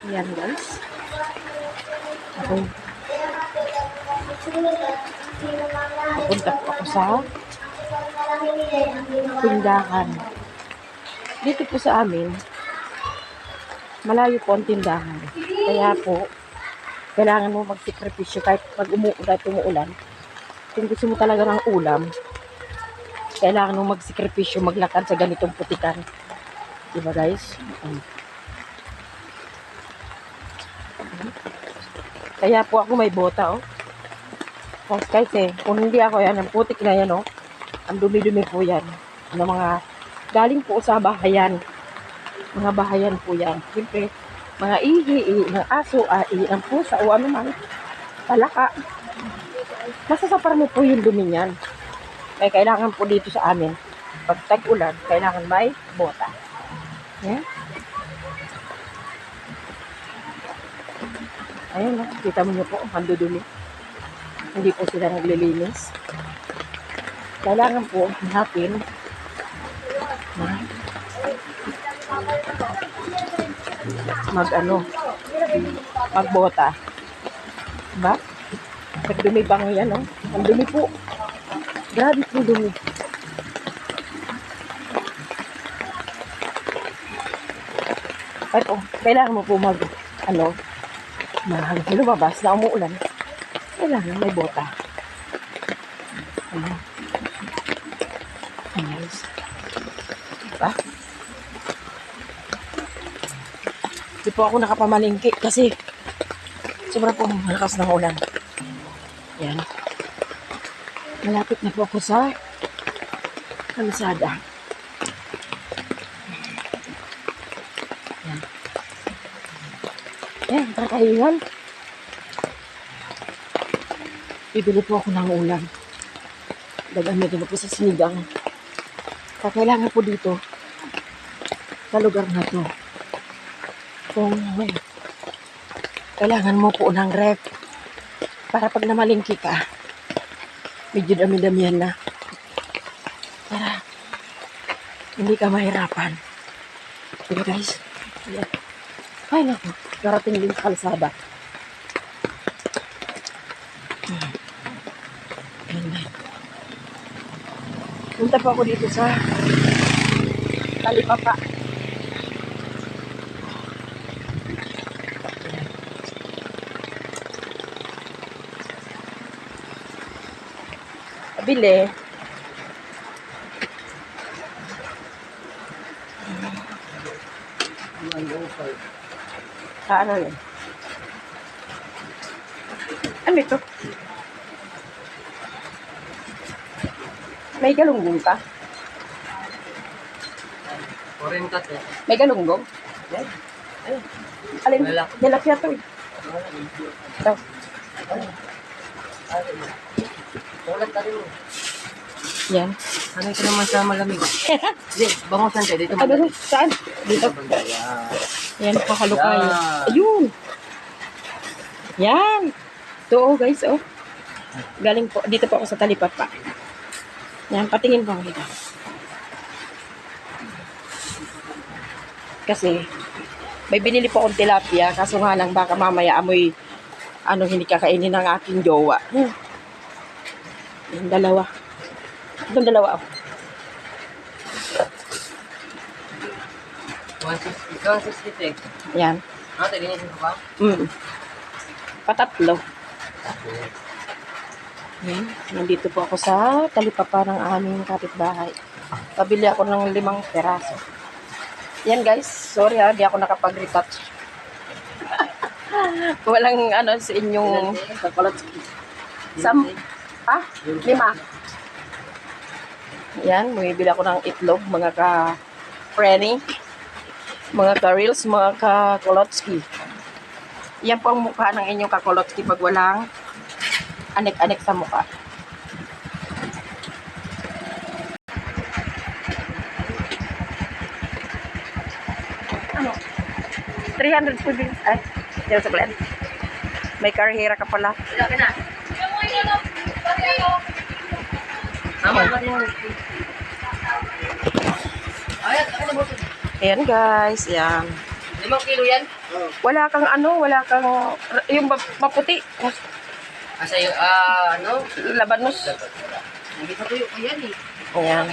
Ayan guys. Okay. Pupunta po ako sa tindahan. Dito po sa amin, malayo po ang tindahan. Kaya po, kailangan mo magsikripisyo kahit umuulan. Kung gusto mo talaga ng ulam, kailangan mo magsikripisyo, maglakad sa ganitong putikan. Diba guys? Kaya po ako may bota, oh. Kasi kung hindi ako yan, ang putik na yan, oh. Ang dumi-dumi po yan. Mga galing po sa bahayan. Mga bahayan po yan. Siyempre, mga ihi, ng aso, ng pusa, o ano man. Palaka. Masasapar mo po yung dumi niyan. Kaya kailangan po dito sa amin, pag tag-ulan, kailangan may bota. Yan. Ayan, kita mo nyo po, ang dudumi. Hindi po sila naglilinis. Kailangan po natin na magbota. Diba? Nagdumi ba ngayon, no? Ang dumi po. Grabe po dumi. Ay po, kailangan mo po lumabas na umuulan. Kailangan may bota. Ayan. Nice. Diba? Hindi po ako nakapamalingki kasi sobra po malakas ng ulan. Yan. Malapit na po ako sa kalsada. Yan. Yan, kakahingan. Bibili po ako ng ulam. Gagamitin ko po sa sinigang. Kailangan po dito sa lugar na to. Kung kailangan mo po ng ref para pag namalingki ka, medyo dami-damihan na. Para hindi ka mahirapan. Diba guys? Ayan. Ay naku, darating din sa kalsada. Punta po ako dito sa Talipapa. Bili. Ano yun? Ano ito? May galunggong ka? Orin cut eh. May galunggong? Alin? Tilapia to eh. Ito. Ulat ka rin. Yan. Sanay ka naman sa malamig. Hindi, bangosan tayo. Dito Ano? Saan? Dito. Yan, kakalukay. Ayun. Yan. Ito oh guys, oh. Galing po. Dito po ako sa Talipapa. Yan, patingin po ako dito. Kasi, may binili po akong tilapia. Kaso nga lang, baka mamaya amoy, hindi kakainin ng aking jowa. Yung dalawa. Itong dalawa, oh. 160. Yan. Linisin ko ba? Patatlo. Yan. Nandito po ako sa Talipapa ng aming kapitbahay. Pabili ako ng 5 peraso. Yan guys. Sorry di ako nakapag-retouch. Walang sa inyong kakolotsky. 5. Yan. Bumibili ako ng itlog. Mga ka-frenny. Mga ka-reels. Mga ka-kolotsky. Yan po ang mukha ng inyong kakolotsky pag walang anek-anek sa mukha. Ano? 300 po din. Ay, dito sa blend. May karihera ka pala. Laki na. Ayan guys, yan. 5 kilo yan? Wala kang ano, wala kang, yung maputi. Asa yung, ano? Labanos. Hindi pa tuyo ko yan eh. Ayan.